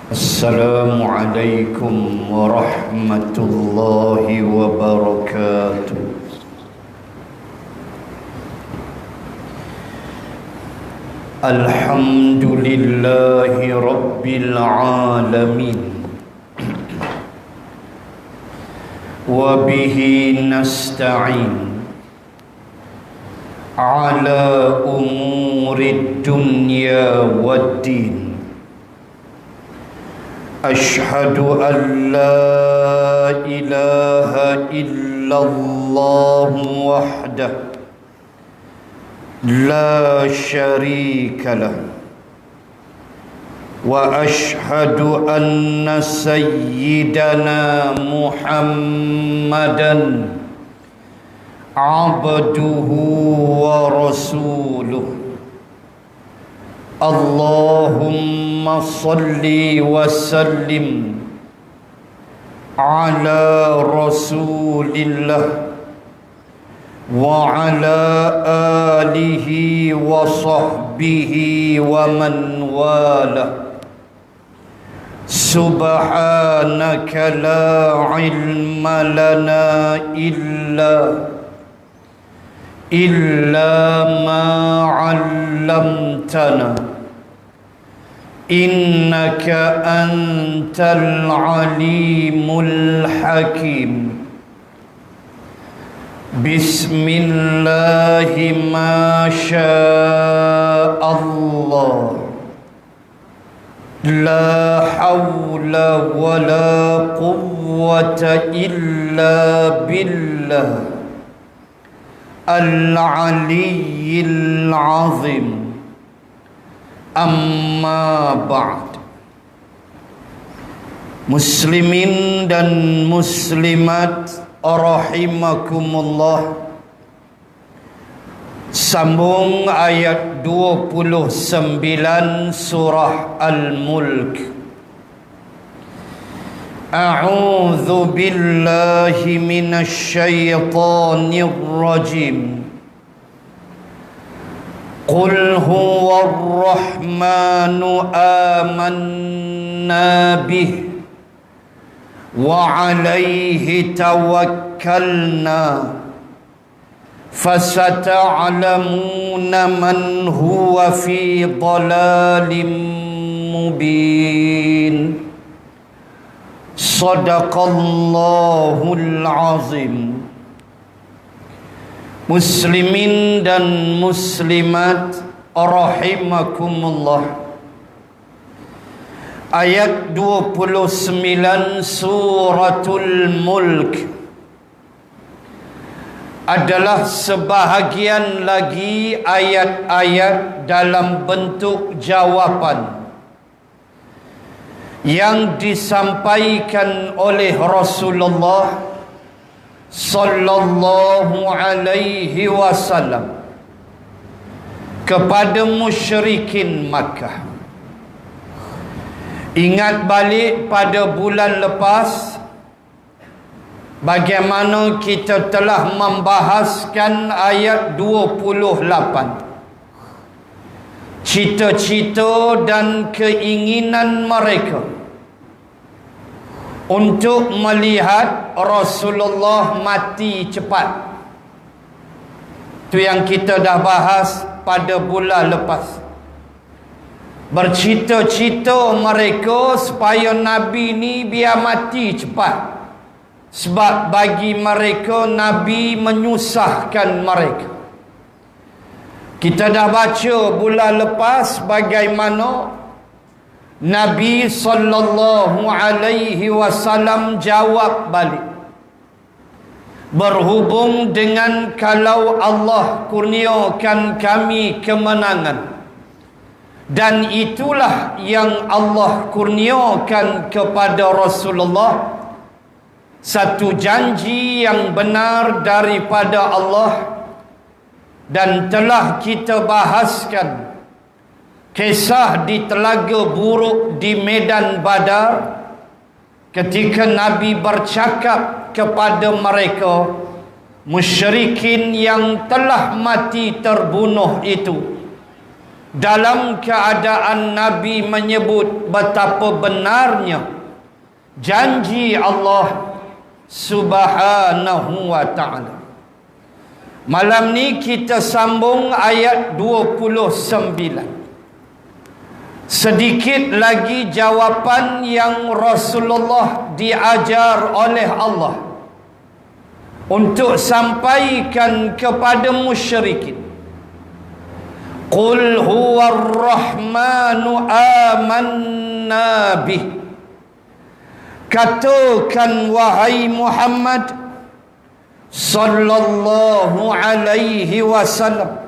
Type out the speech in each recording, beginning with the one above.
Assalamualaikum warahmatullahi wabarakatuh. Alhamdulillahi rabbil alamin. Wa bihi nasta'in ala umurid dunya waddin. Ashhadu an la ilaha illallah wahdah la syarika lah wa ashhadu anna sayyidana Muhammadan abduhu wa rasuluh. Allahumma salli wa sallim ala rasulillah wa ala alihi wa sahbihi wa man wala. Subhanaka la ilma lana illa ma 'allamtana innaka antal alimul hakim. Bismillahi ma sya'allah, la hawla wa la quwwata illa billah al-aliyyil azim. Amma ba'd. Muslimin dan muslimat rahimakumullah, sambung ayat 29 surah Al-Mulk. A'udzu billahi minasy syaithanir rajim. Qul huwar rahmanu amanna bih wa alayhi tawakkalna fasata'lamuna man huwa fi dhalalim mubin. Sadaqallahul azim. Muslimin dan muslimat rahimakumullah, ayat 29 suratul Mulk adalah sebahagian lagi ayat-ayat dalam bentuk jawapan yang disampaikan oleh Rasulullah sallallahu alaihi wasallam kepada musyrikin Makkah. Ingat balik pada bulan lepas bagaimana kita telah membahaskan ayat 28, cita-cita dan keinginan mereka untuk melihat Rasulullah mati cepat. Itu yang kita dah bahas pada bulan lepas. Bercita-cita mereka supaya Nabi ni biar mati cepat, sebab bagi mereka Nabi menyusahkan mereka. Kita dah baca bulan lepas bagaimana Nabi sallallahu alaihi wasallam jawab balik, berhubung dengan kalau Allah kurniakan kami kemenangan, dan itulah yang Allah kurniakan kepada Rasulullah, satu janji yang benar daripada Allah. Dan telah kita bahaskan kisah di Telaga Buruk di Medan Badar, ketika Nabi bercakap kepada mereka musyrikin yang telah mati terbunuh itu, dalam keadaan Nabi menyebut betapa benarnya janji Allah Subhanahu wa ta'ala. Malam ni kita sambung ayat 29. Sedikit lagi jawapan yang Rasulullah diajar oleh Allah untuk sampaikan kepada musyrikin. Qul huwar rahmanu amanna bih. Katakan wahai Muhammad sallallahu alaihi wasallam,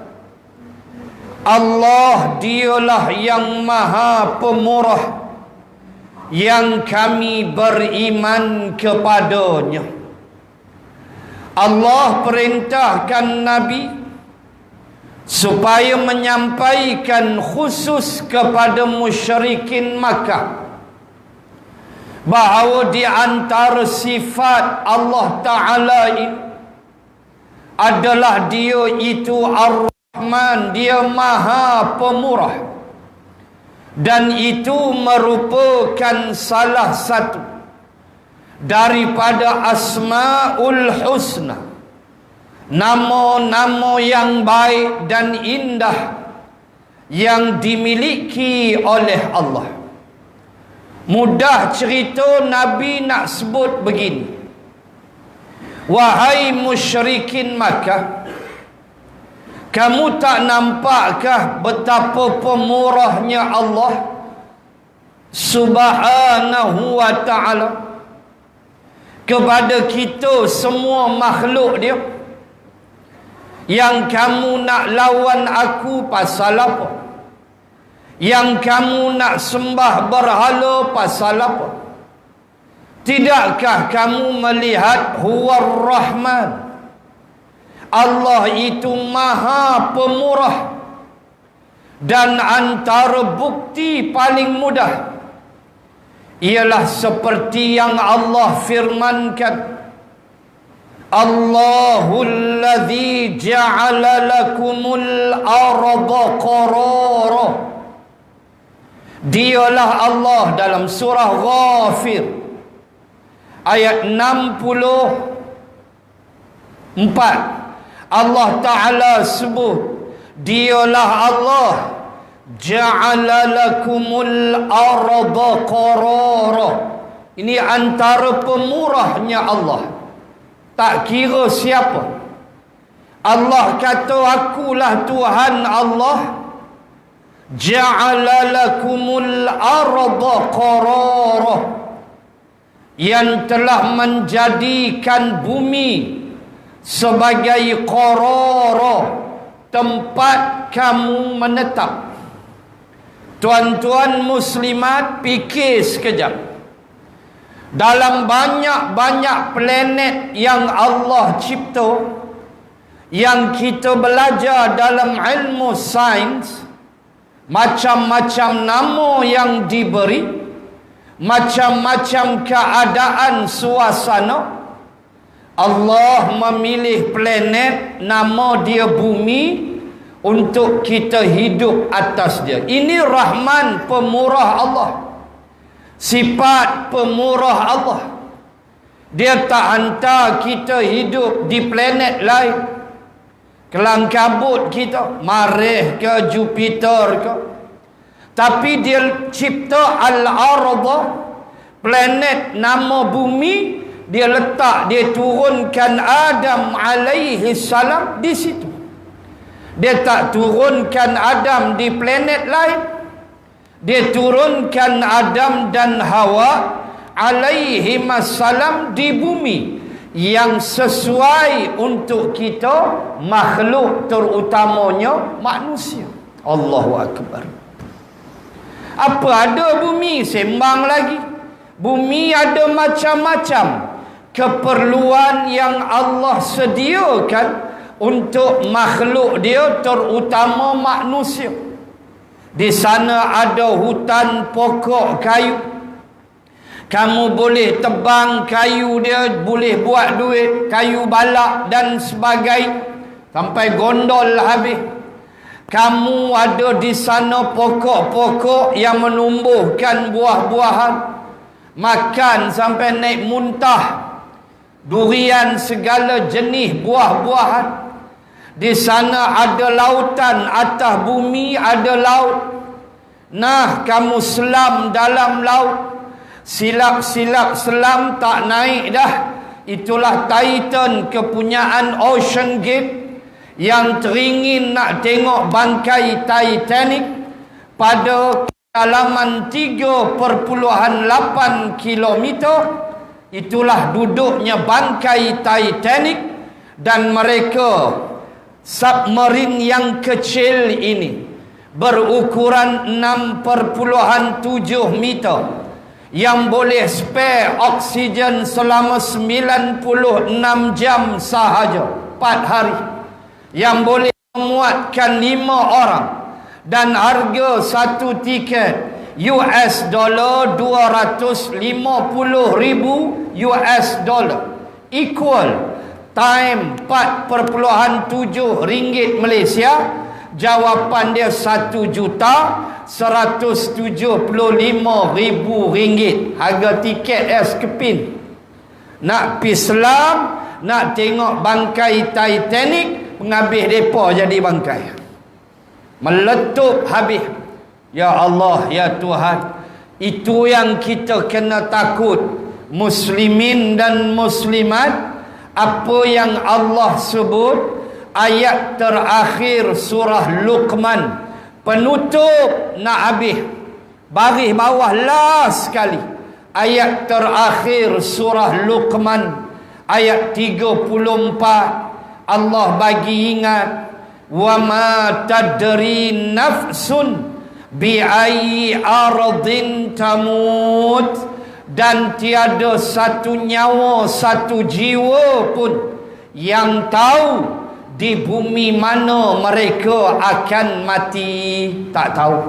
Allah dialah yang maha pemurah, yang kami beriman kepadanya. Allah perintahkan Nabi supaya menyampaikan khusus kepada musyrikin Makkah bahawa di antara sifat Allah Ta'ala ini adalah dia itu Ar-Rahman, dia maha pemurah, dan itu merupakan salah satu daripada Asmaul Husna, nama-nama yang baik dan indah yang dimiliki oleh Allah. Mudah cerita Nabi nak sebut begini: wahai musyrikin Makkah, kamu tak nampakkah betapa pemurahnya Allah Subhanahu wa ta'ala kepada kita semua makhluk dia? Yang kamu nak lawan aku pasal apa? Yang kamu nak sembah berhala pasal apa? Tidakkah kamu melihat huwar rahman, Allah itu maha pemurah? Dan antara bukti paling mudah ialah seperti yang Allah firmankan, Allahul ladzi ja'ala lakumul arda qarara. Dialah Allah dalam surah Ghafir ayat 64. Allah Ta'ala sebut dialah Allah ja'ala lakumul arda qarara. Ini antara pemurahnya Allah, tak kira siapa. Allah kata akulah Tuhan Allah, ja'ala lakumul arda qarara, yang telah menjadikan bumi sebagai qarara, tempat kamu menetap. Tuan-tuan muslimat, fikir sekejap. Dalam banyak-banyak planet yang Allah cipta, yang kita belajar dalam ilmu sains, macam-macam nama yang diberi, macam-macam keadaan suasana. Allah memilih planet, nama dia bumi, untuk kita hidup atas dia. Ini Rahman, pemurah Allah, sifat pemurah Allah. Dia tak hantar kita hidup di planet lain, kelang kabut kita, Marikh ke Jupiter ke. Tapi dia cipta al-arda, planet nama bumi, dia letak, dia turunkan Adam alaihi salam di situ. Dia tak turunkan Adam di planet lain. Dia turunkan Adam dan Hawa alaihi salam di bumi, yang sesuai untuk kita, makhluk terutamanya manusia. Allahu Akbar. Apa ada bumi? Sembang lagi. Bumi ada macam-macam keperluan yang Allah sediakan untuk makhluk dia, terutama manusia. Di sana ada hutan pokok kayu. Kamu boleh tebang kayu dia, boleh buat duit, kayu balak dan sebagainya, sampai gondol habis. Kamu ada di sana pokok-pokok yang menumbuhkan buah-buahan. Makan sampai naik muntah. Durian, segala jenis buah-buahan. Di sana ada lautan, atas bumi ada laut. Nah, kamu selam dalam laut. Silap-silap selam tak naik dah. Itulah Titan, kepunyaan Ocean Gate, yang teringin nak tengok bangkai Titanic pada kedalaman 3.8 kilometer. Itulah duduknya bangkai Titanic. Dan mereka, submarin yang kecil ini, berukuran 6.7 meter, yang boleh spare oksigen selama 96 jam sahaja, 4 hari, yang boleh memuatkan 5 orang, dan harga satu tiket US dollar 250,000 US dollar, equal time 4.7 ringgit Malaysia. Jawapan dia 1,175,000 ringgit. Harga tiket sekepin. Nak pergi selam, nak tengok bangkai Titanic, penghabis depa jadi bangkai, meletup habis. Ya Allah, ya Tuhan, itu yang kita kena takut, muslimin dan muslimat. Apa yang Allah sebut ayat terakhir surah Luqman, penutup nak habis, baris bawah last sekali, ayat terakhir surah Luqman ayat 34. Allah bagi ingat, wa ma tadri nafsun bi ayyi ardin tamut, dan tiada satu nyawa, satu jiwa pun yang tahu di bumi mana mereka akan mati. Tak tahu.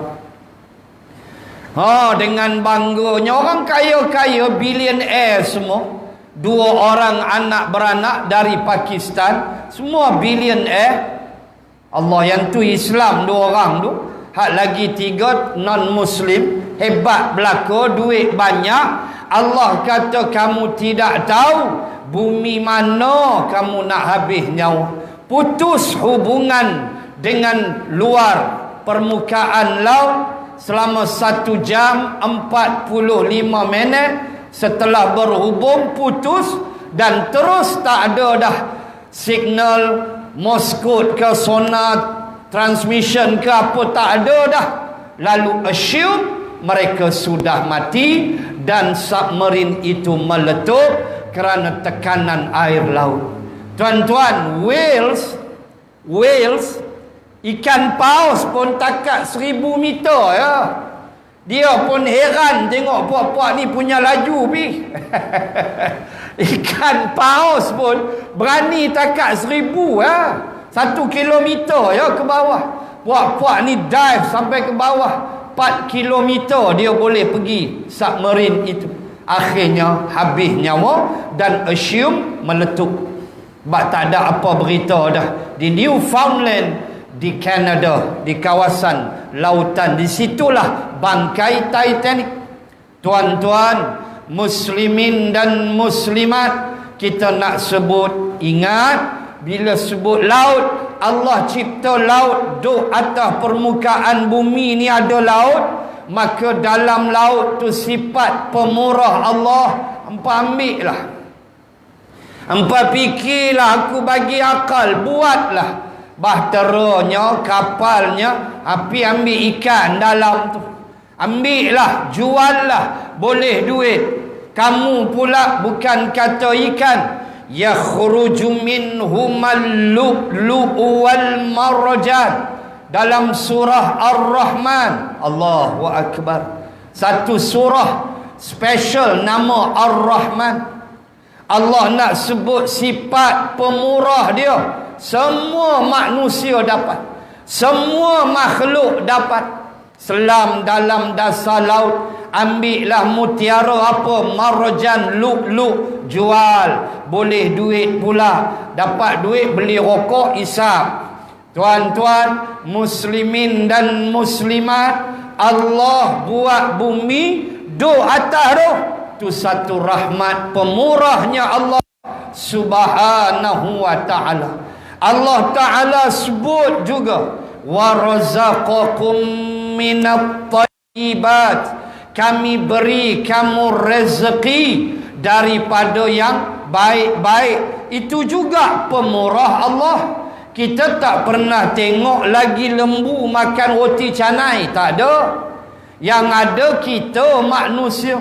Dengan bangganya orang kaya-kaya, billionaire semua, 2 orang anak beranak dari Pakistan, semua billionaire. Allah yang tu Islam 2 orang tu, hak lagi 3 non-Muslim, hebat belaka, duit banyak. Allah kata kamu tidak tahu bumi mana kamu nak habis nyawa. Putus hubungan dengan luar permukaan laut selama 1 jam 45 minit. Setelah berhubung putus, dan terus tak ada dah signal Morse ke sonar transmission ke apa, tak ada dah. Lalu assume mereka sudah mati, dan submarine itu meletup kerana tekanan air laut. Tuan-tuan, Wales, ikan paus pun takat 1000 meter ya. Dia pun heran tengok puak-puak ni punya laju pi. Ikan paus pun berani takat 1000 ya. 1 kilometer ya ke bawah. Puak-puak ni dive sampai ke bawah 4 kilometer dia boleh pergi submarine itu. Akhirnya habis nyawa dan assume meletup. Sebab tak ada apa berita dah. Di Newfoundland, di Kanada, di kawasan lautan, di situlah bangkai Titanic. Tuan-tuan, muslimin dan muslimat, kita nak sebut, ingat, bila sebut laut, Allah cipta laut, duk atas permukaan bumi ni ada laut, maka dalam laut tu sifat pemurah Allah. Hampa ambil lah, hampa fikirlah, aku bagi akal, buatlah bahteranya, kapalnya, api ambil ikan dalam tu, ambillah, juallah, boleh duit. Kamu pula bukan kata ikan, yakhruju minhumal lu'lu'u wal marjan, dalam surah Ar-Rahman. Allahu Akbar. Satu surah special nama Ar-Rahman. Allah nak sebut sifat pemurah dia. Semua manusia dapat, semua makhluk dapat. Selam dalam dasar laut, ambillah mutiara apa, marjan, lu'lu', jual, boleh duit pula. Dapat duit beli rokok, isap. Tuan-tuan, muslimin dan muslimat, Allah buat bumi duduk atas tu satu rahmat pemurahnya Allah subhanahu wa ta'ala. Allah ta'ala sebut juga, wa razaqakum minat thayyibat, kami beri kamu rezeki daripada yang baik-baik. Itu juga pemurah Allah. Kita tak pernah tengok lagi lembu makan roti canai, tak ada. Yang ada kita manusia.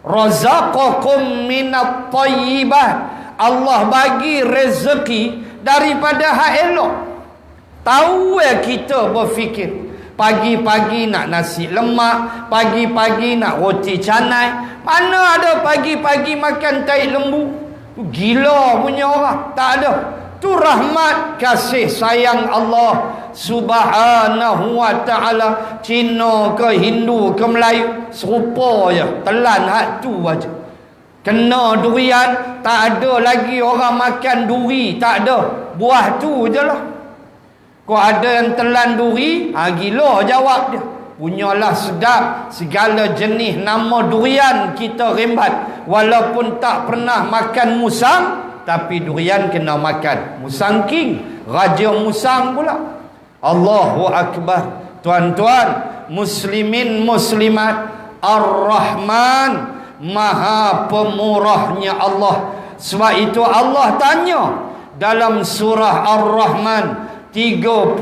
Razaqakum minat thayyibat, Allah bagi rezeki daripada hak elok. Tahu kita berfikir, pagi-pagi nak nasi lemak, pagi-pagi nak roti canai. Mana ada pagi-pagi makan tai lembu? Gila punya orang. Tak ada. Tu rahmat kasih sayang Allah subhanahu wa ta'ala. Cina ke Hindu ke Melayu serupa je, telan hak tu aja. Kena durian, tak ada lagi orang makan duri, tak ada. Buah tu je lah. Kau ada yang telan duri, gila jawab dia. Punyalah sedap, segala jenis nama durian kita rembat. Walaupun tak pernah makan musang, tapi durian kena makan. Musang king, raja musang pula. Allahu Akbar. Tuan-tuan, muslimin muslimat, Ar-Rahman, Maha Pemurahnya Allah. Sebab itu Allah tanya dalam surah Ar-Rahman 31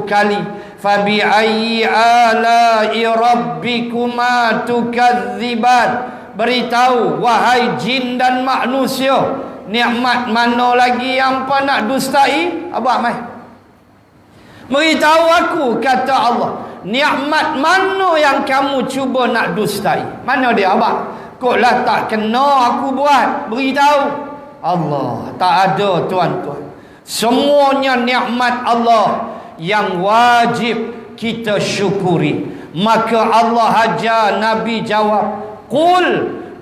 kali, fabi ayyi ala'i rabbikuma tukadziban. Beritahu wahai jin dan manusia, nikmat mana lagi yang apa nak dustai? Abang mai, beritahu aku, kata Allah, nikmat mana yang kamu cuba nak dustai? Mana dia abang? Koklah tak kena aku buat, beritahu. Allah tak ada tuan-tuan. Semuanya nikmat Allah yang wajib kita syukuri. Maka Allah ajar Nabi jawab, qul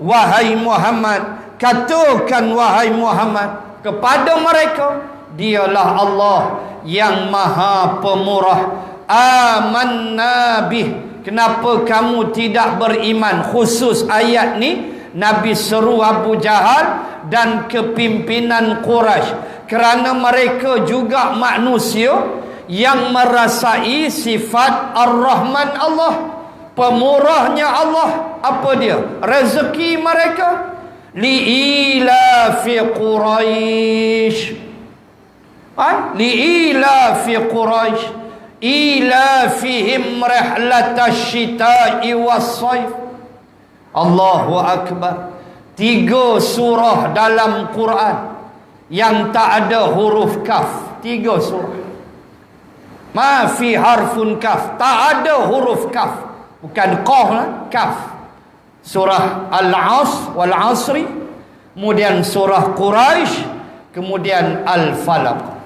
wahai Muhammad, katakan wahai Muhammad kepada mereka, dialah Allah yang Maha Pemurah. Amanna bih. Kenapa kamu tidak beriman? Khusus ayat ni Nabi seru Abu Jahal dan kepimpinan Quraisy, kerana mereka juga manusia yang merasai sifat Ar-Rahman Allah, pemurahnya Allah. Apa dia? Rezeki mereka. Li'ilafi Quraisy, li'ilafi Quraisy ilafihim rihlatash shita'i was-sayf. Allahu Akbar. 3 surah dalam Quran yang tak ada huruf kaf. 3 surah. Ma fi harfun kaf. Tak ada huruf kaf. Bukan qaf lah, kaf. Surah Al-Asr wal Asri, kemudian surah Quraisy, kemudian Al-Falaq.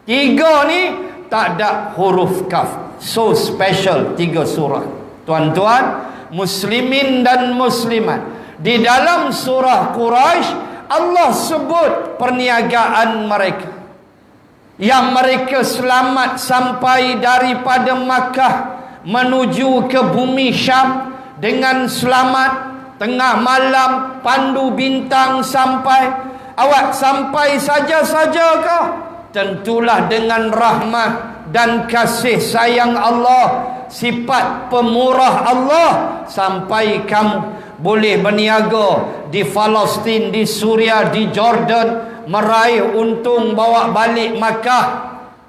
3 ni tak ada huruf kaf. So special 3 surah. Tuan-tuan, muslimin dan muslimat, di dalam surah Quraisy Allah sebut perniagaan mereka, yang mereka selamat sampai daripada Makkah menuju ke bumi Syam dengan selamat. Tengah malam pandu bintang sampai. Awak sampai saja-sajakah? Tentulah dengan rahmat dan kasih sayang Allah, sifat pemurah Allah, sampai kamu boleh berniaga di Palestin, di Suria, di Jordan, meraih untung bawa balik Makkah.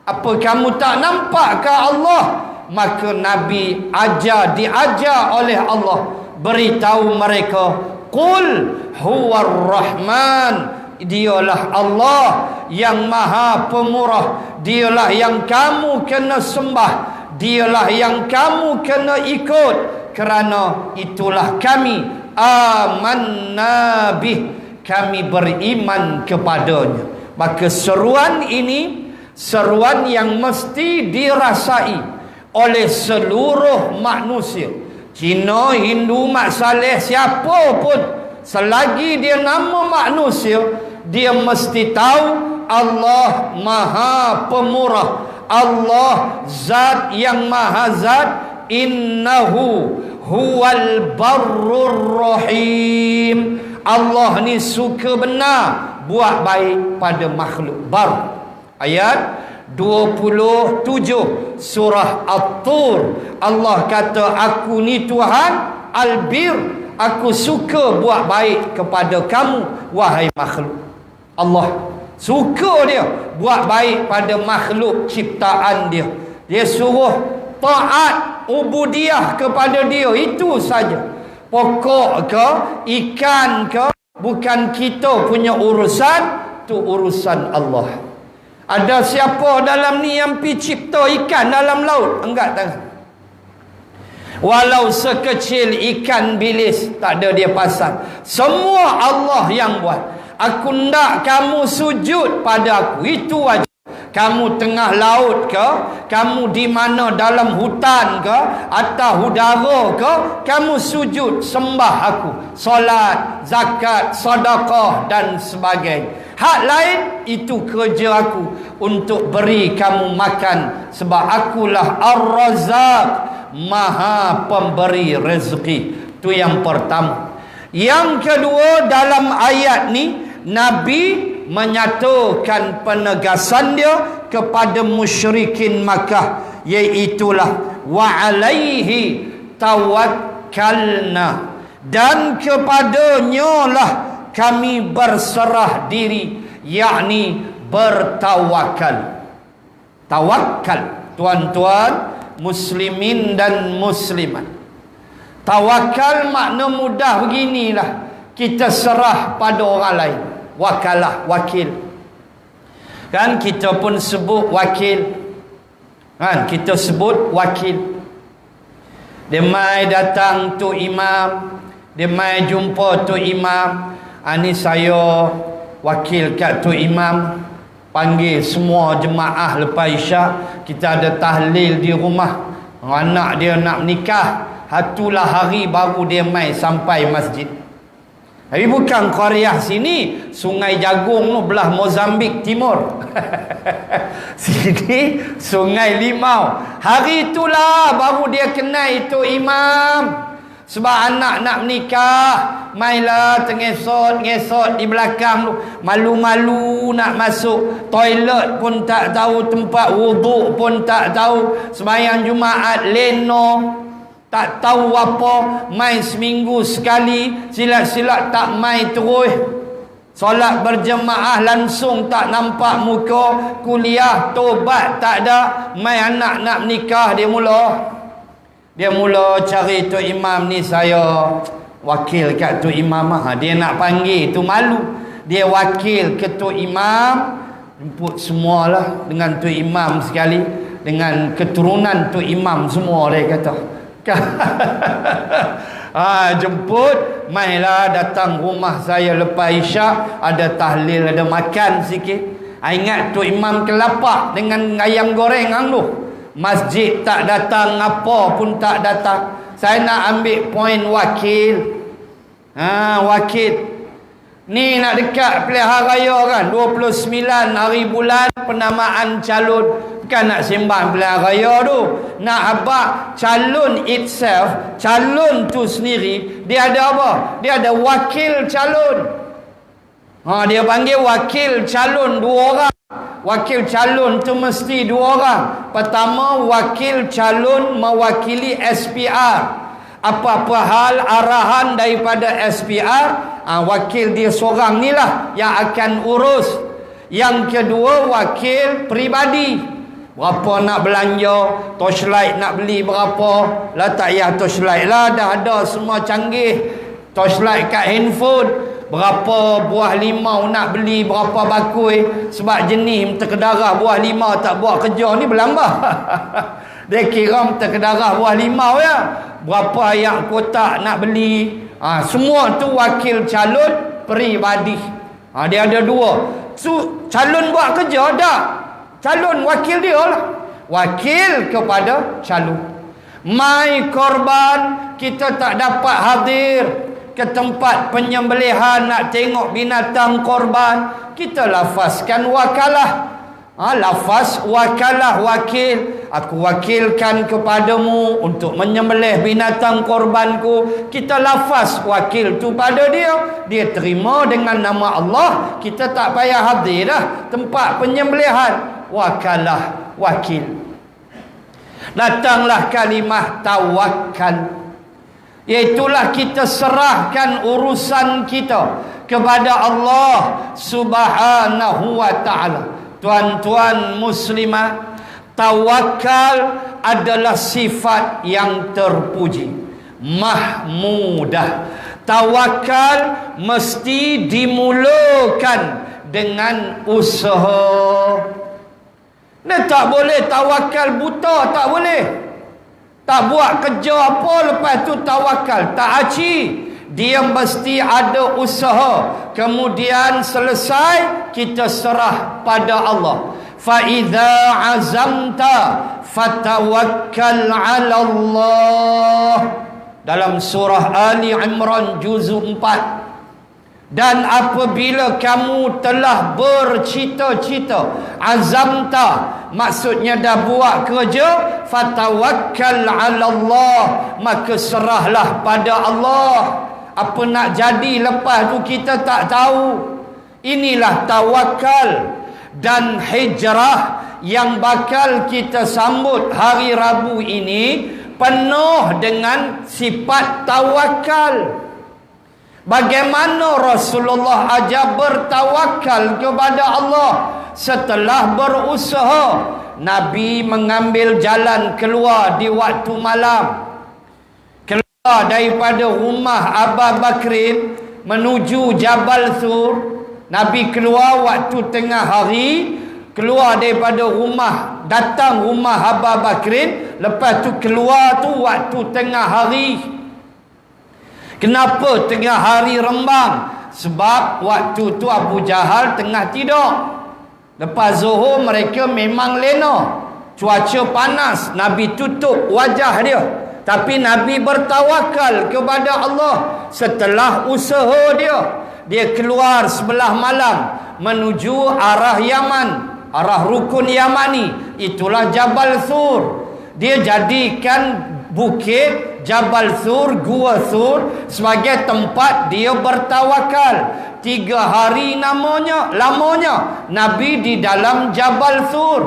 Apa kamu tak nampakkah Allah? Maka Nabi diajar oleh Allah, beritahu mereka, qul huwar rahman, dialah Allah yang Maha Pemurah, dialah yang kamu kena sembah, dialah yang kamu kena ikut, kerana itulah kami amanna bih, kami beriman kepadanya. Maka seruan ini seruan yang mesti dirasai oleh seluruh manusia. Cina, Hindu, Mak Saleh, siapa pun, selagi dia nama manusia, dia mesti tahu Allah Maha Pemurah, Allah zat yang maha zat, innahu huwal barrur rahim. Allah ni suka benar buat baik pada makhluk. Bar. Ayat 27 surah At-Tur. Allah kata, aku ni Tuhan Al-Bir, aku suka buat baik kepada kamu wahai makhluk. Allah suka dia buat baik pada makhluk ciptaan dia. Dia suruh taat ubudiyah kepada dia, itu saja. Pokok ke, ikan ke, bukan kita punya urusan, tu urusan Allah. Ada siapa dalam ni yang pi cipta ikan dalam laut? Angkat tangan. Walau sekecil ikan bilis, tak ada dia pasang. Semua Allah yang buat. Aku nak kamu sujud pada aku, itu wajib. Kamu tengah laut ke, kamu di mana dalam hutan ke, atas udara ke, kamu sujud sembah aku. Solat, zakat, sedekah dan sebagainya. Hak lain itu kerja aku untuk beri kamu makan, sebab akulah Ar-Razzaq, maha pemberi rezeki. Itu yang pertama. Yang kedua, dalam ayat ni Nabi menyatakan penegasan dia kepada musyrikin Makkah, iaitulah wa alaihi tawakkalna, dan kepadanya lah kami berserah diri, yakni bertawakal. Tawakal, tuan-tuan muslimin dan muslimat. Tawakal makna mudah beginilah, kita serah pada orang lain. Wakalah, wakil. Kan kita pun sebut wakil. Kan kita sebut wakil. Dia mai datang tu imam, dia mai jumpa tu imam. Ni saya wakil kat tu imam, panggil semua jemaah lepas isyak, kita ada tahlil di rumah. Anak dia nak menikah, hatulah hari baru dia mai sampai masjid. Tapi bukan Korea sini, Sungai Jagung tu belah Mozambik Timur. Sini Sungai Limau. Hari itulah baru dia kenal itu imam. Sebab anak nak menikah, mainlah tengesot di belakang tu. Malu-malu nak masuk toilet pun tak tahu, tempat wuduk pun tak tahu. Sembahyang Jumaat leno, tak tahu apa, main seminggu sekali, silat-silat tak main terus. Solat berjemaah langsung tak nampak muka, kuliah tobat tak ada, main anak nak menikah dia mula cari tu imam ni, saya wakil kat tu imam. Dia nak panggil tu malu, dia wakil ke tu imam, jemput semualah dengan tu imam sekali, dengan keturunan tu imam semua, dia kata. Jemput, mainlah datang rumah saya lepas isyak, ada tahlil, ada makan sikit. Ingat tu imam kelapak dengan ayam goreng tu. Masjid tak datang, apa pun tak datang. Saya nak ambil poin wakil. Wakil ni nak dekat pilihan raya kan, 29 hari bulan penamaan calon. Bukan nak sembang pilihan raya tu, nak abang calon itself, calon tu sendiri, dia ada apa? Dia ada wakil calon. Dia panggil wakil calon 2 orang. Wakil calon tu mesti 2 orang. Pertama, wakil calon mewakili SPR. Apa-apa hal arahan daripada SPR, wakil dia seorang ni lah yang akan urus. Yang kedua, wakil peribadi. Berapa nak belanja, torchlight nak beli berapa, lah tak payah torchlight lah, dah ada semua canggih. Torchlight kat handphone, berapa buah limau nak beli, berapa bakui. Sebab jenis terkedarah buah limau tak buat kerja ni berlambah. Dia kira terkedarah buah limau ya, berapa ayak kotak nak beli. Semua tu wakil calon peribadi. Dia ada 2. Calon buat kerja tak, calon wakil dia lah, wakil kepada calon. Mai korban, kita tak dapat hadir ke tempat penyembelihan, nak tengok binatang korban, kita lafazkan wakalah. Lafaz wakalah, wakil. Aku wakilkan kepadamu untuk menyembelih binatang korbanku. Kita lafaz wakil tu pada dia. Dia terima dengan nama Allah. Kita tak payah hadir dah tempat penyembelihan. Wakalah, wakil. Datanglah kalimah tawakal. Iaitulah kita serahkan urusan kita kepada Allah Subhanahu wa ta'ala. Tuan-tuan muslimah, tawakal adalah sifat yang terpuji, mahmudah. Tawakal mesti dimulakan dengan usaha. Dia tak boleh tawakal buta, tak boleh. Tak buat kerja apa lepas tu tawakal, tak aci. Dia mesti ada usaha. Kemudian selesai, kita serah pada Allah. Fa idza azamta fatawakkal 'ala Allah. Dalam surah Ali Imran juzuk 4. Dan apabila kamu telah bercita-cita, azamta maksudnya dah buat kerja, fatawakkal 'ala Allah, maka serahlah pada Allah. Apa nak jadi lepas tu kita tak tahu. Inilah tawakal. Dan hijrah yang bakal kita sambut hari Rabu ini penuh dengan sifat tawakal. Bagaimana Rasulullah ajar bertawakal kepada Allah setelah berusaha. Nabi mengambil jalan keluar di waktu malam, daripada rumah Abu Bakrin menuju Jabal Sur. Nabi keluar waktu tengah hari, keluar daripada rumah, datang rumah Abu Bakrin, lepas tu keluar tu waktu tengah hari. Kenapa tengah hari rembang? Sebab waktu tu Abu Jahal tengah tidur. Lepas zuhur mereka memang lena, cuaca panas. Nabi tutup wajah dia, tapi Nabi bertawakal kepada Allah. Setelah usaha dia keluar sebelah malam menuju arah Yaman, arah rukun Yamani. Itulah Jabal Sur. Dia jadikan bukit Jabal Sur, Gua Sur sebagai tempat dia bertawakal. 3 hari lamanya Nabi di dalam Jabal Sur.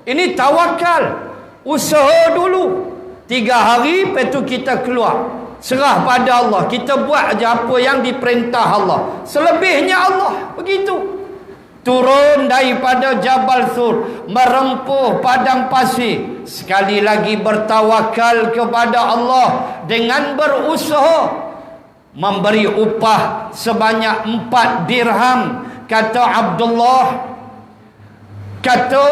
Ini tawakal. Usaha dulu 3 hari, lepas tu kita keluar, serah pada Allah. Kita buat aja apa yang diperintah Allah, selebihnya Allah. Begitu. Turun daripada Jabal Sur, merempuh padang pasir, sekali lagi bertawakal kepada Allah dengan berusaha, memberi upah sebanyak 4 dirham. Kata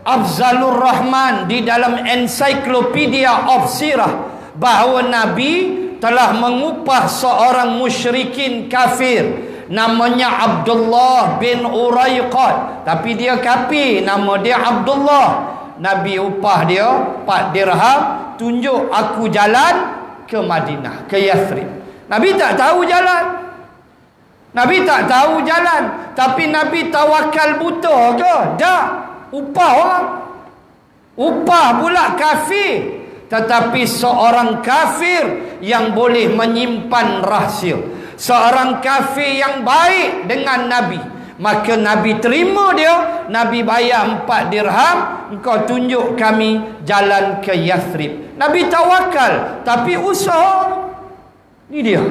Afzalur Rahman di dalam Encyclopedia of Sirah bahawa Nabi telah mengupah seorang musyrikin kafir namanya Abdullah bin Uraiqat, tapi dia kafir, nama dia Abdullah. Nabi upah dia 4 dirham, tunjuk aku jalan ke Madinah, ke Yathrib. Nabi tak tahu jalan. Tapi Nabi tawakal buta ke? Tak. Upah orang. Upah pula kafir. Tetapi seorang kafir yang boleh menyimpan rahsia, seorang kafir yang baik dengan Nabi, maka Nabi terima dia. Nabi bayar 4 dirham, engkau tunjuk kami jalan ke Yathrib. Nabi tawakal, tapi usaha. Ini dia.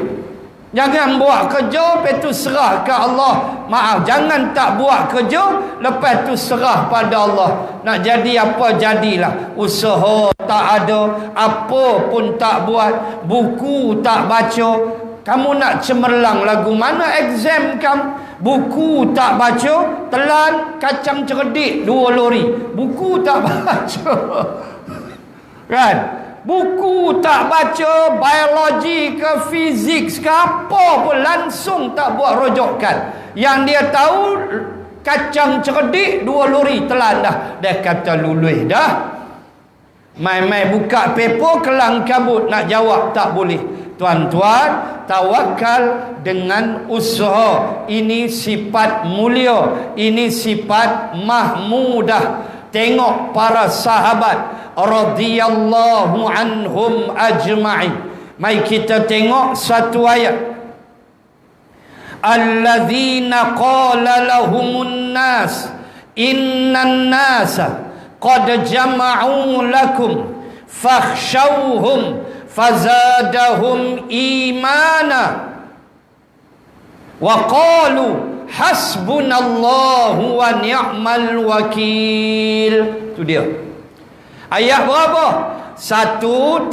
Jangan buat kerja, lepas tu serah ke Allah. Maaf, jangan tak buat kerja, lepas tu serah pada Allah. Nak jadi apa jadilah. Usaha tak ada, apa pun tak buat, buku tak baca. Kamu nak cemerlang lagu mana exam kamu? Buku tak baca, telan kacang cerdik 2 lori. Buku tak baca. Kan? Buku tak baca, biologi ke fizik ke apa pun, langsung tak buat rujukan. Yang dia tahu kacang cerdik 2 lori telan dah. Dia kata lulus dah. Mai-mai buka paper kelang kabut nak jawab tak boleh. Tuan-tuan, tawakal dengan usaha. Ini sifat mulia, ini sifat mahmudah. Tengok para sahabat radhiyallahu anhum ajma'in. Mari kita tengok satu ayat. Alladzina qala lahumun nas innan nasa qad jama'u lakum fakhshawhum fazadahum imana wa qalu hasbunallahu wa ni'mal wakil. Itu dia. Ayat berapa? 173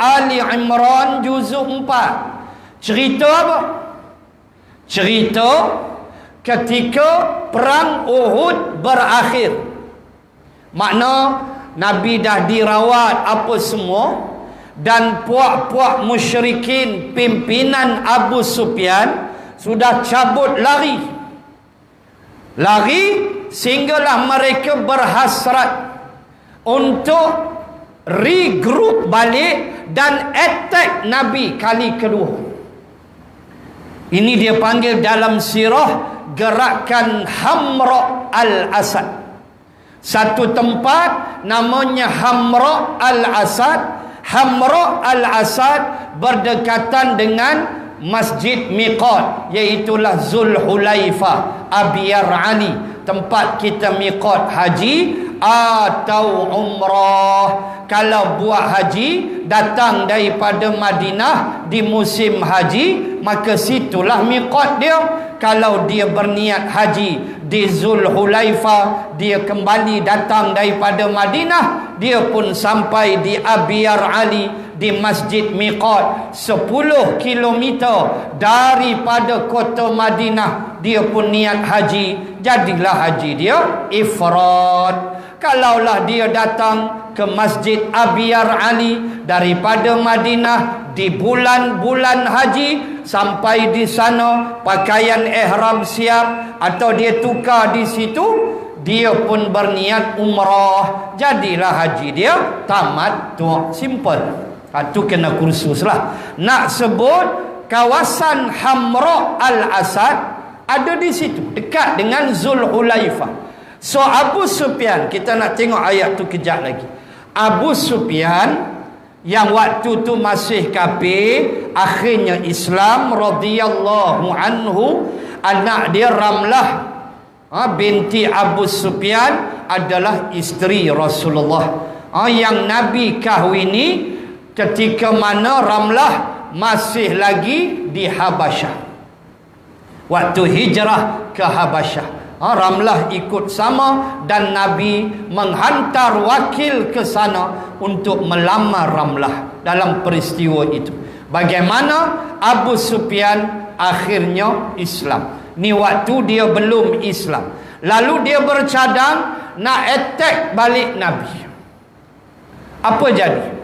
Ali Imran juzuk 4. Cerita apa? Cerita ketika perang Uhud berakhir. Makna Nabi dah dirawat apa semua, dan puak-puak musyrikin pimpinan Abu Sufyan sudah cabut lari sehinggalah mereka berhasrat untuk regroup balik dan attack Nabi kali kedua. Ini dia panggil dalam sirah gerakan Hamra al-Asad. Satu tempat namanya Hamra al-Asad. Hamra al-Asad berdekatan dengan Masjid Miqat, iaitulah Zulhulaifah, Abiyar Ali, tempat kita miqat haji atau umrah. Kalau buat haji datang daripada Madinah di musim haji, maka situlah miqat dia. Kalau dia berniat haji di Zulhulaifah, dia kembali datang daripada Madinah, dia pun sampai di Abiyar Ali, di Masjid Miqat, 10 kilometer daripada kota Madinah. Dia pun niat haji, jadilah haji dia ifrad. Kalaulah dia datang ke Masjid Abiyar Ali daripada Madinah di bulan-bulan haji, sampai di sana pakaian ihram siap atau dia tukar di situ, dia pun berniat umrah, jadilah haji dia tamattu'. Simple. Itu kena kursus lah. Nak sebut kawasan Hamra al-Asad ada di situ, dekat dengan Zulhulaifah. So Abu Sufyan, kita nak tengok ayat tu kejap lagi. Abu Sufyan yang waktu tu masih kafir, akhirnya Islam, radhiyallahu anhu. Anak dia Ramlah binti Abu Sufyan adalah isteri Rasulullah, yang Nabi kahwini ketika mana Ramlah masih lagi di Habasyah, waktu hijrah ke Habasyah. Ramlah ikut sama, dan Nabi menghantar wakil ke sana untuk melamar Ramlah dalam peristiwa itu. Bagaimana Abu Sufyan akhirnya Islam. Ni waktu dia belum Islam. Lalu dia bercadang nak attack balik Nabi. Apa jadi?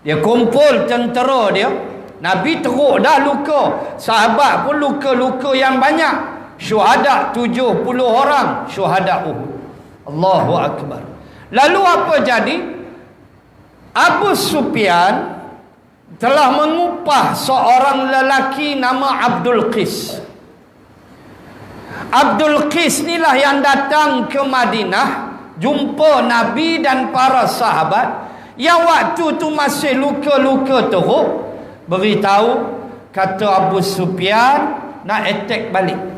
Dia kumpul tentera dia. Nabi teruk dah luka. Sahabat pun luka-luka yang banyak. Syuhada 70 orang, syuhada Uhud. Allahu Akbar. Lalu apa jadi? Abu Sufyan telah mengupah seorang lelaki nama Abdul Qis. Abdul Qis inilah yang datang ke Madinah, jumpa Nabi dan para sahabat, yang waktu tu masih luka-luka teruk. Beritahu, kata Abu Sufyan nak attack balik.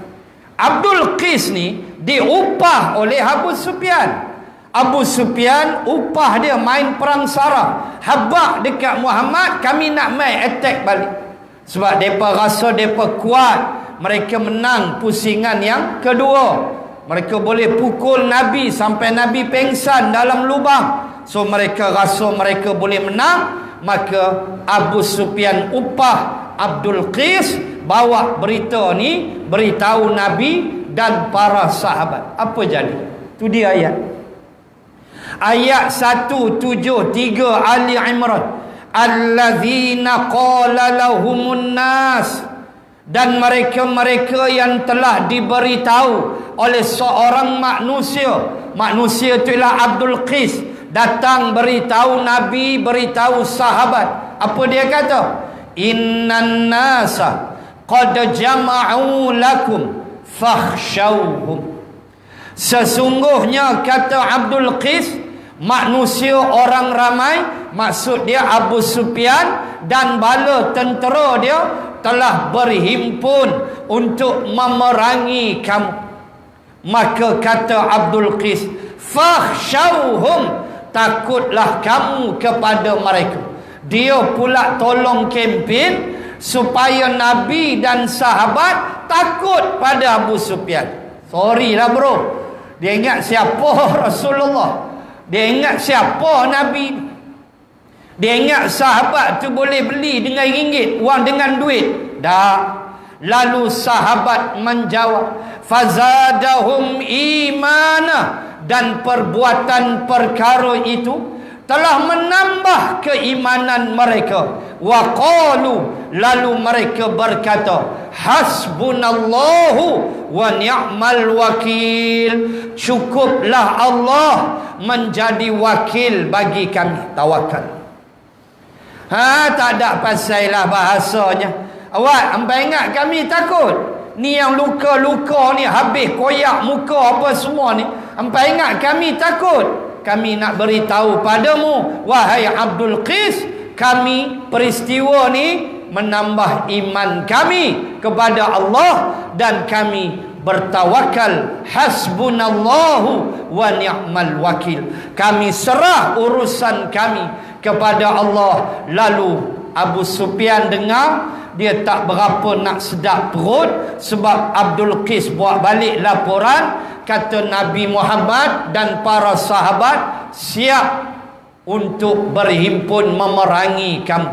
Abdul Qis ni diupah oleh Abu Sufyan. Abu Sufyan upah dia main perang saraf. Habaq dekat Muhammad, kami nak main attack balik. Sebab mereka rasa mereka kuat, mereka menang pusingan yang kedua. Mereka boleh pukul Nabi sampai Nabi pengsan dalam lubang. So mereka rasa mereka boleh menang. Maka Abu Sufyan upah Abdul Qis, bawa berita ni, beritahu Nabi dan para sahabat. Apa jadi? Itu dia ayat. Ayat 173 Ali Imran. Alladzina qala lahumun nas. Dan mereka-mereka yang telah diberitahu oleh seorang manusia. Manusia itu ialah Abdul Qis. datang beritahu Nabi, beritahu sahabat. Apa dia kata? Innan nasa qad jama'u lakum fakhshawhum. Sesungguhnya, kata Abdul Qis, manusia orang ramai, maksud dia Abu Sufyan dan bala tentera dia, telah berhimpun untuk memerangi kamu. Maka kata Abdul Qis, fakhshawhum, takutlah kamu kepada mereka. Dia pula tolong kempen supaya Nabi dan sahabat takut pada Abu Sufyan. Sorry lah bro, dia ingat siapa Rasulullah, dia ingat siapa Nabi, dia ingat sahabat tu boleh beli dengan ringgit, wang dengan duit. Dah. Lalu sahabat menjawab, fazadahum imana, dan perbuatan perkara itu telah menambah keimanan mereka. Wa qalu, lalu mereka berkata, hasbunallahu wa ni'mal wakil, cukuplah Allah menjadi wakil bagi kami. Tawakal. Tak ada pasal lah bahasanya. Awak, hampa ingat kami takut? Ni yang luka-luka ni, habis koyak muka apa semua ni, hampa ingat kami takut? Kami nak beritahu padamu, wahai Abdul Qis, kami peristiwa ni menambah iman kami kepada Allah, dan kami bertawakal. Hasbunallahu wa ni'mal wakil, kami serah urusan kami kepada Allah. Lalu Abu Sufyan dengar, dia tak berapa nak sedap perut, sebab Abdul Qis buat balik laporan, kata Nabi Muhammad dan para sahabat siap untuk berhimpun memerangi kamu.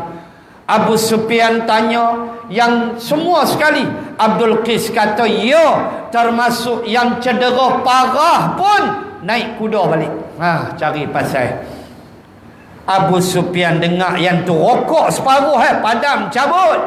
Abu Sufyan tanya yang semua sekali. Abdul Qis kata, ya, termasuk yang cedera parah pun naik kuda balik. Cari pasal. Abu Sufyan dengar yang tu, rokok separuh, padam cabut.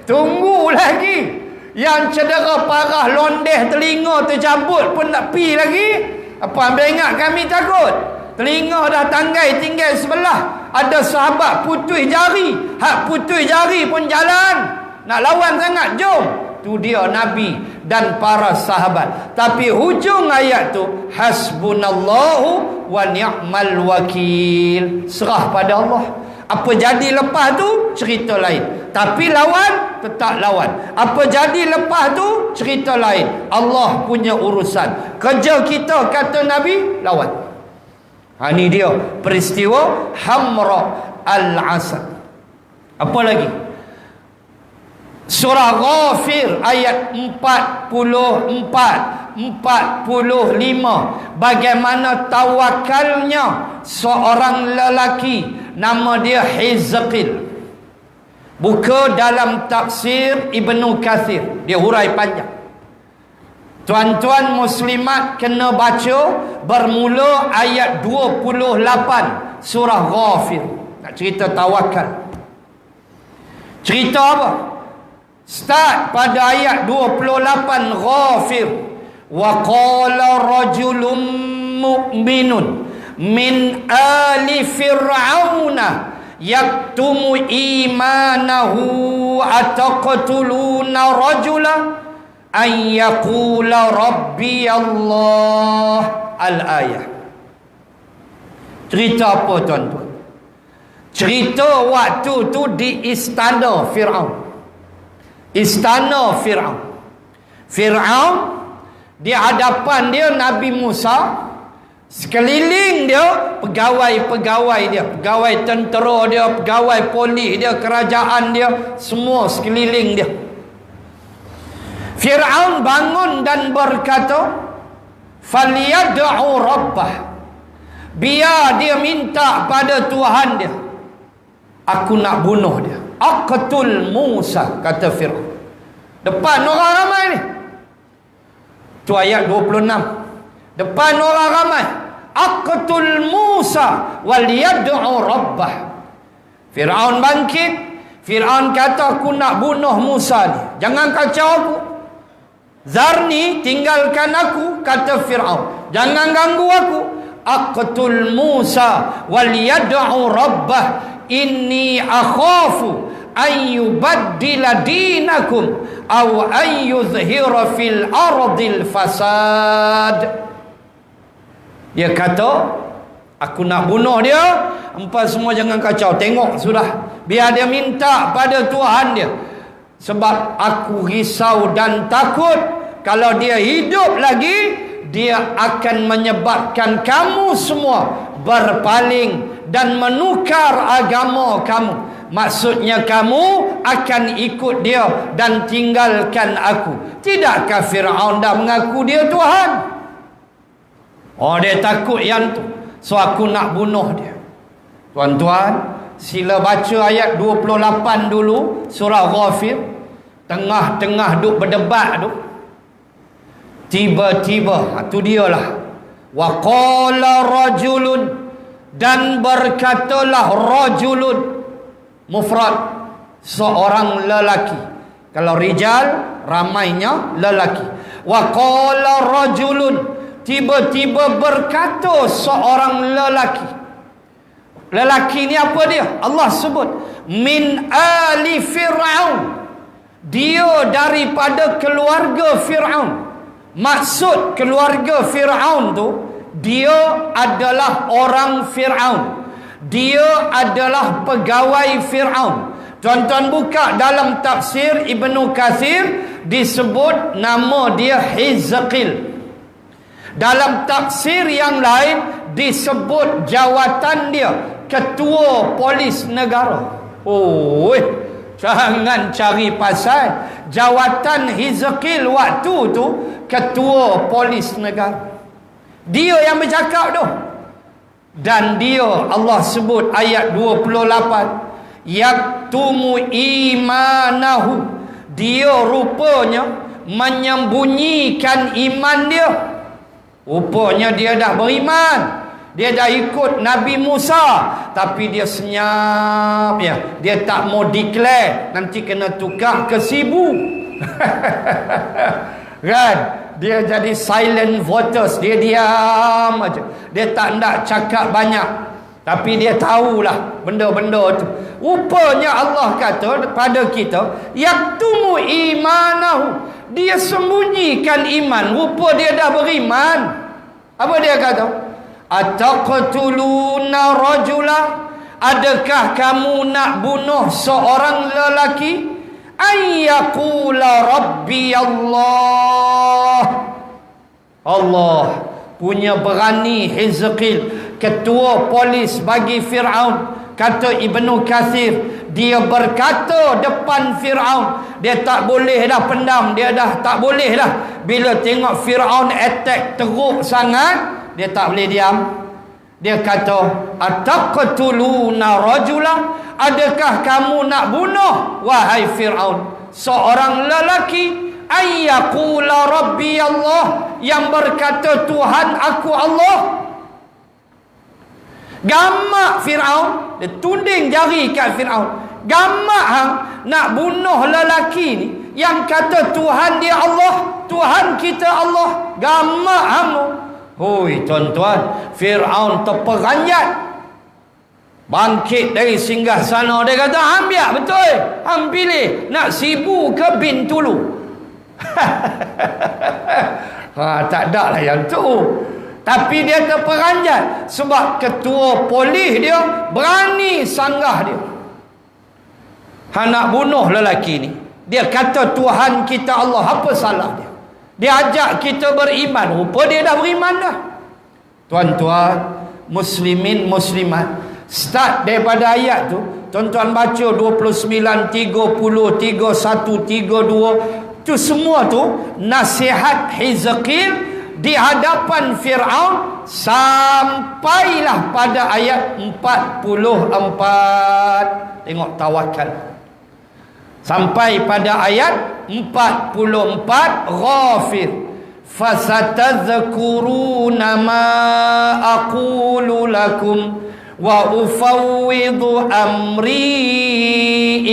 Tunggu lagi. Yang cedera parah, londeh telinga tercabut pun nak pi lagi. Apa ambil ingat kami takut? Telinga dah tanggai tinggal sebelah. Ada sahabat putus jari, hak putus jari pun jalan. Nak lawan sangat, jom. Tu dia Nabi dan para sahabat. Tapi hujung ayat tu, hasbunallahu wa ni'mal wakil, serah pada Allah. Apa jadi lepas tu cerita lain, tapi lawan tetap lawan. Apa jadi lepas tu cerita lain, Allah punya urusan. Kerja kita, kata Nabi, lawan. Ini dia peristiwa Hamra al-Asad. Apa lagi? Surah Ghafir ayat 44 45, bagaimana tawakalnya seorang lelaki nama dia Hizqil. Buka dalam tafsir Ibnu Kathir, dia hurai panjang. Tuan-tuan muslimat kena baca bermula ayat 28 surah Ghafir. Nak cerita tawakal. Cerita apa? Start pada ayat 28 Ghafir. Wa qala rajulun mu'minun min ali fir'auna yaktumu imanahu ataqtuluna rajula an yaqula rabbi Allah. Al-ayah. Cerita apa tuan-tuan? Cerita waktu tu di istana Fir'aun. Istana Fir'aun. Fir'aun, di hadapan dia Nabi Musa, sekeliling dia pegawai-pegawai dia, pegawai tentera dia, pegawai polis dia, kerajaan dia, semua sekeliling dia. Fir'aun bangun dan berkata, "Falyad'u rabbah." Biar dia minta pada Tuhan dia. Aku nak bunuh dia. Aqtul Musa, kata Fir'aun. Depan orang ramai ni. Tu ayat 26. Depan orang ramai. Aqtul Musa wal yad'u rabbah. Fir'aun bangkit. Fir'aun kata, aku nak bunuh Musa ni. Jangan kacau aku. Zarni, tinggalkan aku, kata Fir'aun. Jangan ganggu aku. aqtul Musa wal yad'u rabbah inni akhafu an yubaddila dinakum aw an yuzhira fil ardil fasad. Dia kata, aku nak bunuh dia. Empat semua jangan kacau. Tengok sudah. Biar dia minta pada Tuhan dia. Sebab aku risau dan takut kalau dia hidup lagi, dia akan menyebabkan kamu semua berpaling dan menukar agama kamu. Maksudnya kamu akan ikut dia dan tinggalkan aku. Tidakkah Fir'aun dah mengaku dia Tuhan? Oh, dia takut yang tu. So aku nak bunuh dia. Tuan-tuan, sila baca ayat 28 dulu, surah Ghafir. Tengah-tengah duk berdebat tu, tiba-tiba, tu dialah. Wa qala rajulun, dan berkatalah rajulun, mufrad, seorang lelaki. Kalau rijal, ramainya lelaki. Wa qala rajulun, tiba-tiba berkata seorang lelaki. Lelaki ni apa dia? Allah sebut min ali Fir'aun. Dia daripada keluarga Fir'aun. Maksud keluarga Fir'aun tu, dia adalah orang Fir'aun. Dia adalah pegawai Fir'aun. Tuan-tuan buka dalam tafsir Ibnu Katsir, disebut nama dia Hizqil. Dalam tafsir yang lain disebut jawatan dia ketua polis negara. Oh, jangan cari pasal. Jawatan Hizqil waktu tu ketua polis negara. Dia yang bercakap tu. Dan dia, Allah sebut ayat 28, yaktumu imanahu. Dia rupanya menyembunyikan iman dia. Rupanya dia dah beriman, dia dah ikut Nabi Musa, tapi dia senyap ya. Dia tak mau declare, nanti kena tukar ke sibu. Kan? Dia jadi silent voters, dia diam aja. Dia tak nak cakap banyak, tapi dia tahulah benda-benda tu. Rupanya Allah kata pada kita, yaktumu imanahu. Dia sembunyikan iman. Rupa dia dah beriman. Apa dia kata? Ataqtuluna rajula, adakah kamu nak bunuh seorang lelaki? Ayyaqula rabbi Allah. Allah punya berani. Hizqil, ketua polis bagi Fir'aun, kata Ibnu Katsir, dia berkata depan Fir'aun. Dia tak boleh dah pendam. Dia dah tak boleh dah. Bila tengok Fir'aun attack teruk sangat, dia tak boleh diam. Dia kata, ataqtuluna rajula, adakah kamu nak bunuh, wahai Fir'aun, seorang lelaki, ayyaqula rabbi Allah, yang berkata Tuhan aku Allah. Gamak Fir'aun, dia tuding jari kat Fir'aun. Gamak hang nak bunuh lelaki ni yang kata Tuhan dia Allah, Tuhan kita Allah. Gamak hang. Hoi tuan-tuan, Fir'aun terperanjat, bangkit dari singgah sana. Dia kata, hang biar betul, hang pilih nak sibu ke bin tulu. Tak ada lah yang tu. Tapi dia terperanjat sebab ketua polis dia berani sanggah dia. Hang nak bunuh lelaki ni, dia kata Tuhan kita Allah. Apa salah dia? Dia ajak kita beriman. Rupa dia dah beriman dah. Tuan-tuan, muslimin muslimat, start daripada ayat tu, tuan-tuan baca 29, 30, 31, 32, tu semua tu nasihat Hizqil di hadapan Fir'aun sampailah pada ayat 44. Tengok tawakal. Sampai pada ayat 44 Ghafir. Fasatadhkuruna ma aqulu lakum wa ufawwidu amri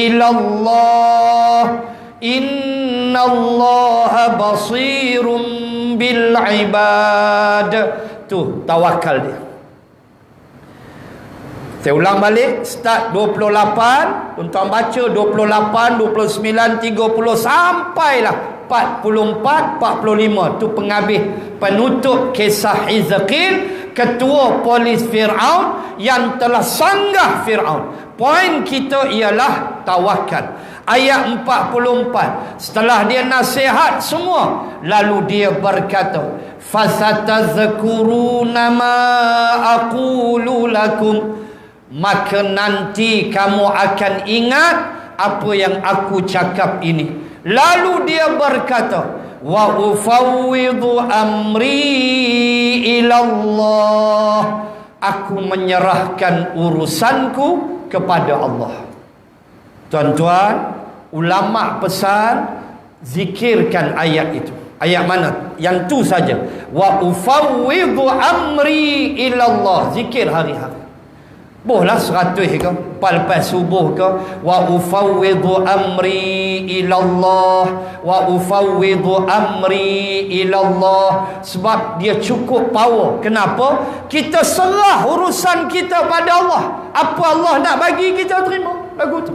ila Allah. Innallaha basirum bil ibad. Tu tawakal dia. Saya ulang balik, start 28, tuan-tuan baca 28, 29, 30 sampailah 44, 45. Tu penghabis penutup kisah Hizqil, ketua polis Fir'aun yang telah sanggah Fir'aun. Poin kita ialah tawakal. Ayat 44, setelah dia nasihat semua, lalu dia berkata, fasatazkuruna ma aqulu lakum, maka nanti kamu akan ingat apa yang aku cakap ini. Lalu dia berkata, wa ufawwidu amri ilallah, aku menyerahkan urusanku kepada Allah. Tuan-tuan, ulama pesan zikirkan ayat itu. Ayat mana? Yang tu saja. Wa ufawwidu amri ilallah. Zikir hari-hari. Bolehlah 100 ke, lepas subuh ke, wa ufawwidu amri ilallah, wa ufawwidu amri ilallah. Sebab dia cukup power. Kenapa? Kita serah urusan kita pada Allah. Apa Allah nak bagi, kita terima. Lagu tu.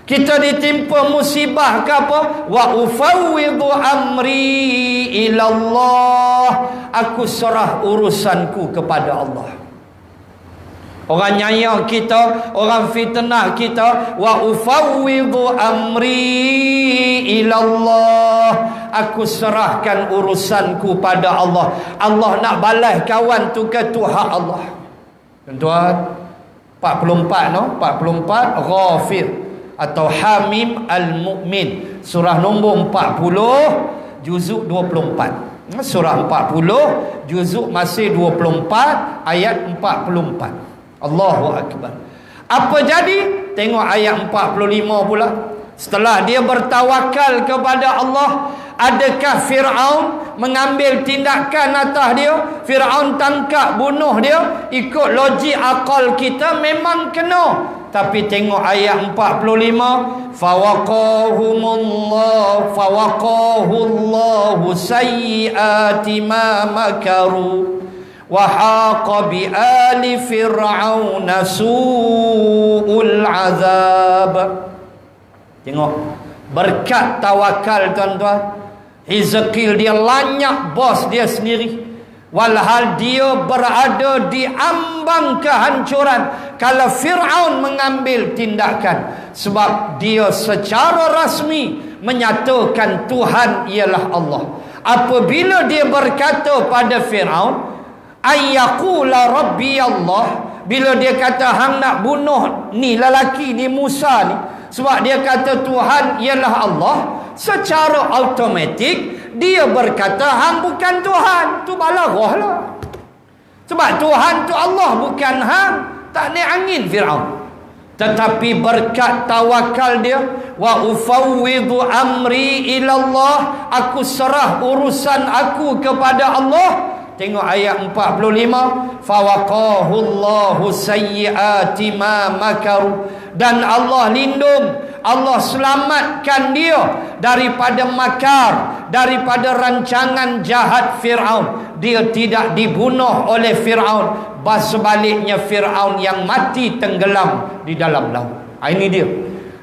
Kita ditimpa musibah ke apa, wa ufawwidu amri ilallah, aku serah urusanku kepada Allah. Orang nyayang kita, orang fitnah kita, wa ufawwidu amri ilallah, aku serahkan urusanku pada Allah. Allah nak balas kawan tu ke tu hak Allah. Tuan-tuan, 44 no, 44 Ghafir atau Hamim Al-Mu'min, surah nombor 40 juzuk 24. Surah 40 juzuk masih 24 ayat 44. Allahu Akbar. Apa jadi? Tengok ayat 45 pula. Setelah dia bertawakal kepada Allah, adakah Fir'aun mengambil tindakan atas dia? Fir'aun tangkap, bunuh dia. Ikut logik akal kita memang kena. Tapi tengok ayat 45, fawaqahullahu sayyiati ma makaru wa haqa bi ali fir'auna su'ul azab. Tengok, berkat tawakal tuan-tuan, Hizqil dia lanyak bos dia sendiri, walhal dia berada di ambang kehancuran kalau Fir'aun mengambil tindakan. Sebab dia secara rasmi menyatakan Tuhan ialah Allah. Apabila dia berkata pada Fir'aun, ayyaqula rabbi Allah, bila dia kata hang nak bunuh ni lelaki ni Musa ni sebab dia kata Tuhan ialah Allah, secara automatik dia berkata hang bukan Tuhan. Tu balaghah lah. Sebab Tuhan tu Allah, bukan hang. Tak naik angin Fir'aun. Tetapi berkat tawakal dia, wa ufawwidu amri ilallah, aku serah urusan aku kepada Allah. Tengok ayat 45, fawaqahullahu sayyiati ma makaru, dan Allah lindung, Allah selamatkan dia daripada makar, daripada rancangan jahat Fir'aun. Dia tidak dibunuh oleh Fir'aun, sebaliknya Fir'aun yang mati tenggelam di dalam laut. Ini dia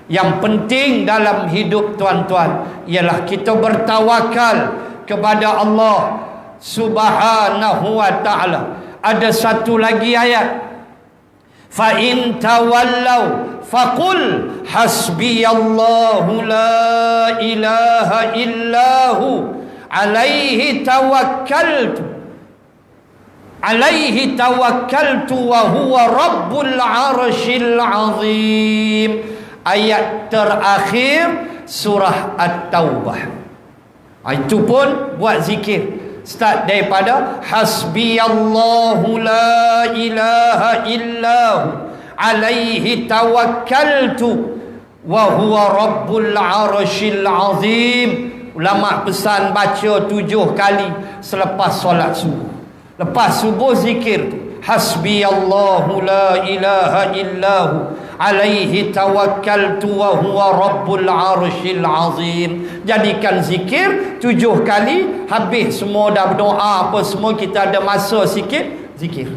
yang penting dalam hidup tuan-tuan, ialah kita bertawakal kepada Allah Subhanahu wa ta'ala. Ada satu lagi ayat, fa in tawallau faqul hasbiyallahu la ilaha illahu alaihi tawakkaltu wa huwa rabbul arshil azim. Ayat terakhir surah At-Taubah. Itu pun buat zikir. Start daripada hasbiyallahu la ilaha illahu alaihi tawakkaltu wa huwa rabbul arshil azim. Ulama pesan baca 7 kali selepas solat subuh. Lepas subuh zikir tu, hasbiyallahu la ilaha illahu alaihi tawakkaltu wa huwa rabbul arshil azim. Jadikan zikir 7 kali. Habis semua dah berdoa apa semua, kita ada masa sikit zikir.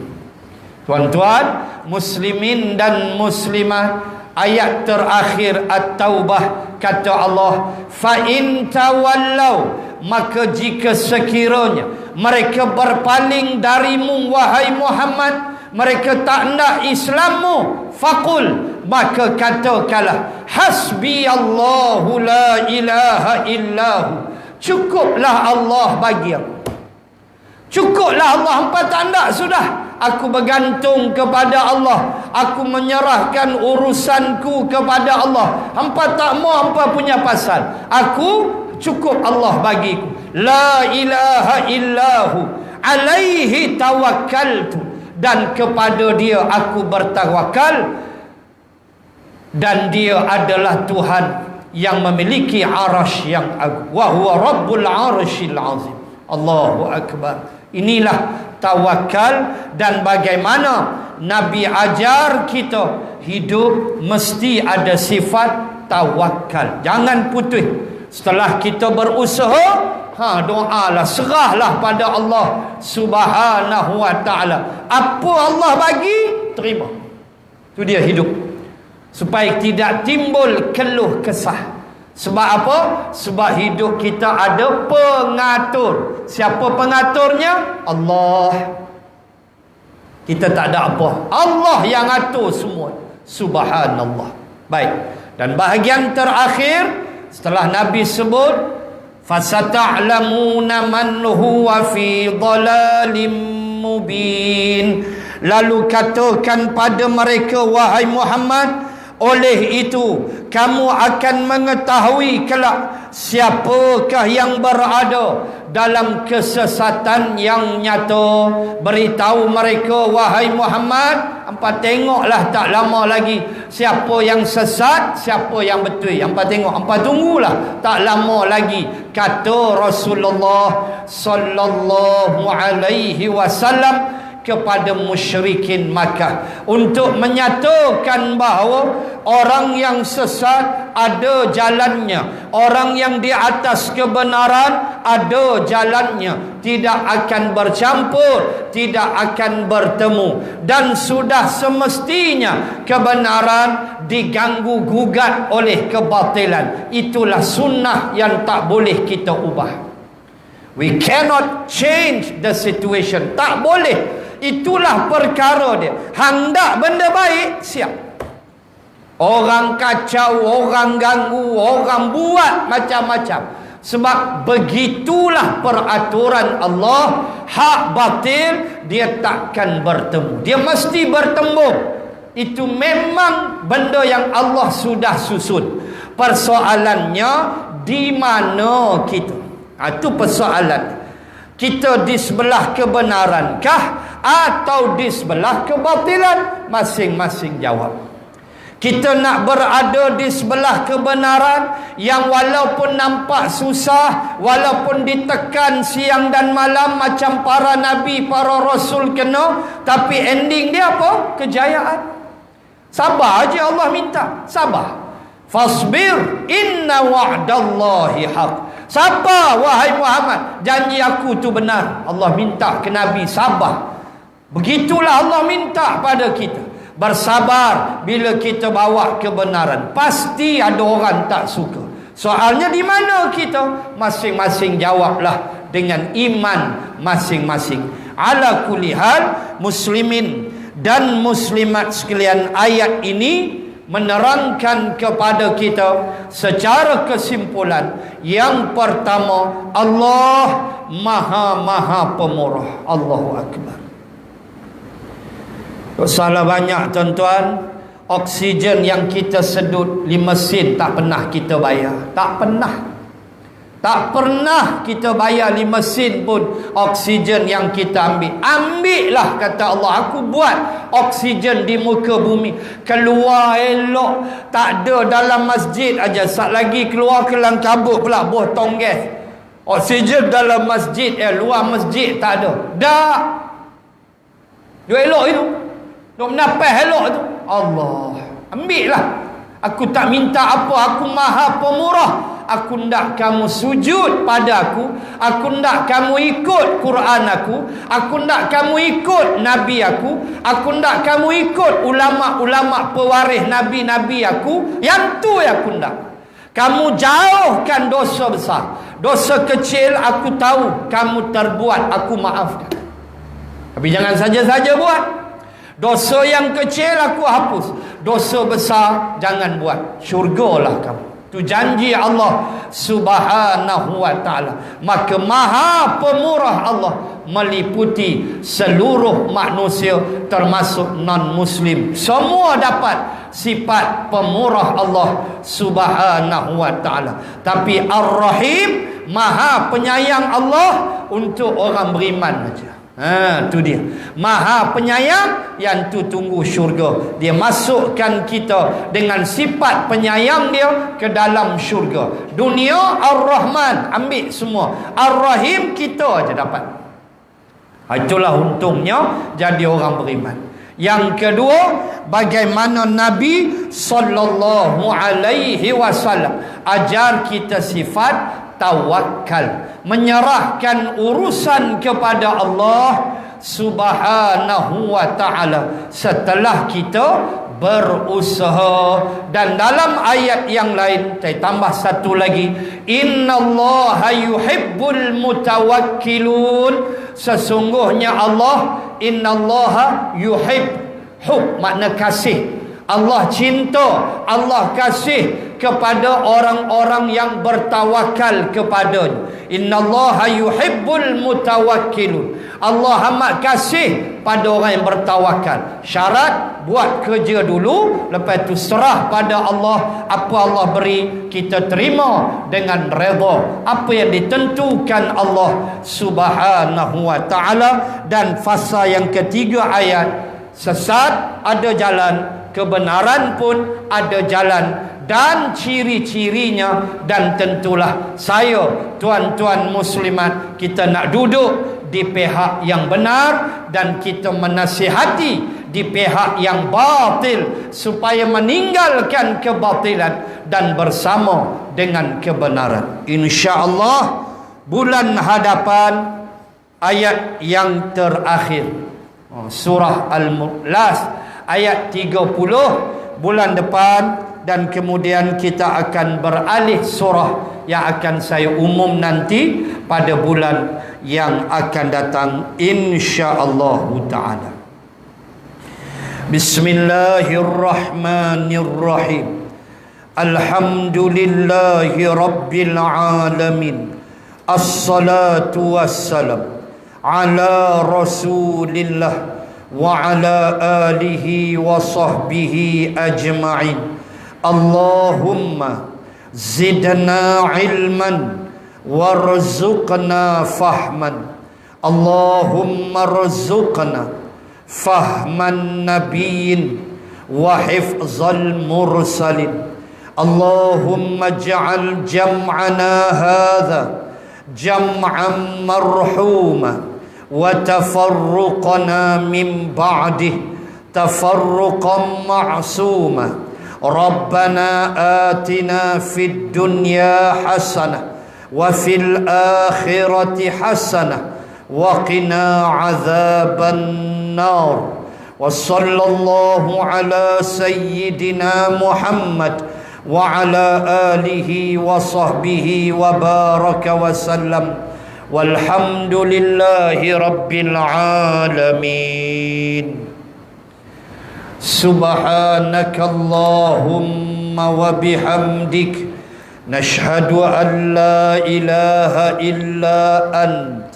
Tuan-tuan, muslimin dan muslimat, ayat terakhir At-Taubah, kata Allah, fa in tawallau, maka jika sekiranya mereka berpaling darimu wahai Muhammad, mereka tak nak Islammu, faqul, maka katakanlah, hasbi Allahu la ilaha illahu, cukuplah Allah bagi aku, cukuplah Allah, hampa tak nak sudah, aku bergantung kepada Allah, aku menyerahkan urusanku kepada Allah, hampa tak mau hampa punya pasal, aku cukup Allah bagiku, la ilaha illahu alaihi tawakkaltu, dan kepada dia aku bertawakal, dan dia adalah Tuhan yang memiliki arasy yang agung, wa huwa rabbul arsyil azim. Allahu akbar. Inilah tawakal, dan bagaimana Nabi ajar kita hidup mesti ada sifat tawakal. Jangan putus. Setelah kita berusaha, doalah, serahlah pada Allah Subhanahu wa ta'ala. Apa Allah bagi, terima. Itu dia hidup. Supaya tidak timbul keluh kesah. Sebab apa? Sebab hidup kita ada pengatur. Siapa pengaturnya? Allah. Kita tak ada apa. Allah yang atur semua. Subhanallah. Baik. Dan bahagian terakhir, setelah Nabi sebut, fasata'lamuna man huwa fi dhalalim mubin, lalu katakan pada mereka wahai Muhammad, oleh itu kamu akan mengetahui kelak siapakah yang berada dalam kesesatan yang nyata. Beritahu mereka wahai Muhammad, hampa tengoklah tak lama lagi siapa yang sesat, siapa yang betul. Hampa tengok, hampa tunggulah, tak lama lagi, kata Rasulullah sallallahu alaihi wasallam kepada musyrikin Makkah, untuk menyatakan bahawa orang yang sesat ada jalannya, orang yang di atas kebenaran ada jalannya, tidak akan bercampur, tidak akan bertemu, dan sudah semestinya kebenaran diganggu gugat oleh kebatilan. Itulah sunnah yang tak boleh kita ubah. We cannot change the situation. Tak boleh. Itulah perkara dia. Hendak benda baik, siap. Orang kacau, orang ganggu, orang buat macam-macam. Sebab begitulah peraturan Allah. Hak batil dia takkan bertemu, dia mesti bertembung. Itu memang benda yang Allah sudah susun. Persoalannya di mana kita. Itu persoalan. Kita di sebelah kebenarankah atau di sebelah kebatilan? Masing-masing jawab. Kita nak berada di sebelah kebenaran yang walaupun nampak susah, walaupun ditekan siang dan malam macam para nabi, para rasul kena, tapi ending dia apa? Kejayaan. Sabar aja, Allah minta. Sabar. Fasbir inna wa'dallahi haq. Sabar wahai Muhammad, janji aku tu benar. Allah minta ke Nabi sabar. Begitulah Allah minta pada kita. Bersabar bila kita bawa kebenaran. Pasti ada orang tak suka. Soalnya di mana kita? Masing-masing jawablah dengan iman masing-masing. Ala kulli hal, muslimin dan muslimat sekalian, ayat ini menerangkan kepada kita secara kesimpulan, yang pertama, Allah Maha Pemurah. Allahu Akbar. Salah banyak tuan-tuan. Oksigen yang kita sedut di mesin tak pernah kita bayar. Tak pernah kita bayar di mesin pun oksigen yang kita ambil. Ambillah, kata Allah, aku buat oksigen di muka bumi. Keluar elok, tak ada dalam masjid aja. Sat lagi keluar kelang kabut pula botong gas. Oksigen dalam masjid, luar masjid tak ada. Dah. Dia elok itu. Dia menapis elok itu. Allah, ambillah. Aku tak minta apa, aku Maha Pemurah. aku ndak kamu sujud padaku, aku ndak kamu ikut Quran aku ndak kamu ikut Nabi aku ndak kamu ikut ulama-ulama pewaris Nabi-Nabi aku, yang tu aku ndak. Kamu jauhkan dosa besar. Dosa kecil aku tahu kamu terbuat, aku maafkan. Tapi jangan saja-saja buat. Dosa yang kecil aku hapus, dosa besar jangan buat. Syurgalah kamu. Itu janji Allah Subhanahu wa ta'ala. Maka maha pemurah Allah meliputi seluruh manusia termasuk non-muslim. Semua dapat sifat pemurah Allah Subhanahu wa ta'ala. Tapi Ar-Rahim, maha penyayang Allah untuk orang beriman saja. Tu dia. Maha penyayang, yang tu tunggu syurga. Dia masukkan kita dengan sifat penyayang dia ke dalam syurga. Dunia Ar-Rahman ambil semua, Ar-Rahim kita aja dapat. Itulah untungnya jadi orang beriman. Yang kedua, bagaimana Nabi sallallahu alaihi wasallam ajar kita sifat tawakal, menyerahkan urusan kepada Allah Subhanahu wa ta'ala setelah kita berusaha. Dan dalam ayat yang lain saya tambah satu lagi, innallaha yuhibbul mutawakkilun, sesungguhnya Allah, innallaha hub makna kasih. Allah cinta, Allah kasih kepada orang-orang yang bertawakal kepadanya. Innallaha yuhibbul mutawakkilun. Allah amat kasih pada orang yang bertawakal. Syarat buat kerja dulu, lepas tu serah pada Allah. Apa Allah beri, kita terima dengan redha. Apa yang ditentukan Allah Subhanahu wa ta'ala. Dan fasa yang ketiga ayat, sesat ada jalan, kebenaran pun ada jalan dan ciri-cirinya. Dan tentulah saya, tuan-tuan muslimat, kita nak duduk di pihak yang benar dan kita menasihati di pihak yang batil supaya meninggalkan kebatilan dan bersama dengan kebenaran. InsyaAllah bulan hadapan ayat yang terakhir, surah Al-Mulk ayat 30 bulan depan. Dan kemudian kita akan beralih surah yang akan saya umum nanti pada bulan yang akan datang insya-Allah taala. Bismillahirrahmanirrahim. Alhamdulillahi rabbil alamin. Assalatu wassalam ala Rasulillah wa ala alihi wa sahbihi ajma'in. Allahumma zidna ilman warzuqna fahman. Allahumma rzuqna fahman nabiyyin wa hifzal mursalin. Allahumma ij'al jam'ana hadha jam'an marhuma wa tafarruqana min ba'dih tafarruqan ma'suma. Rabbana atina fid dunya hasanah wa fil akhirati hasanah wa qina adzaban nar. Wa sallallahu ala sayyidina Muhammad wa ala alihi wa sahbihi wa baraka wa sallam. Walhamdulillahi rabbil alamin. Subhanaka Allahumma wa bihamdik nashhadu an la ilaha illa ant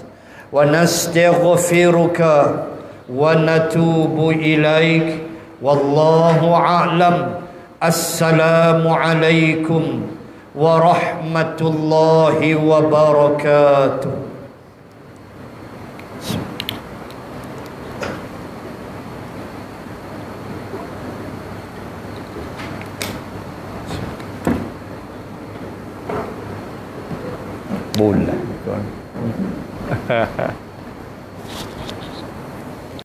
wa nastaghfiruka wa natubu ilaik. Wallahu a'lam. Assalamu alaikum warahmatullahi wabarakatuh. Bulan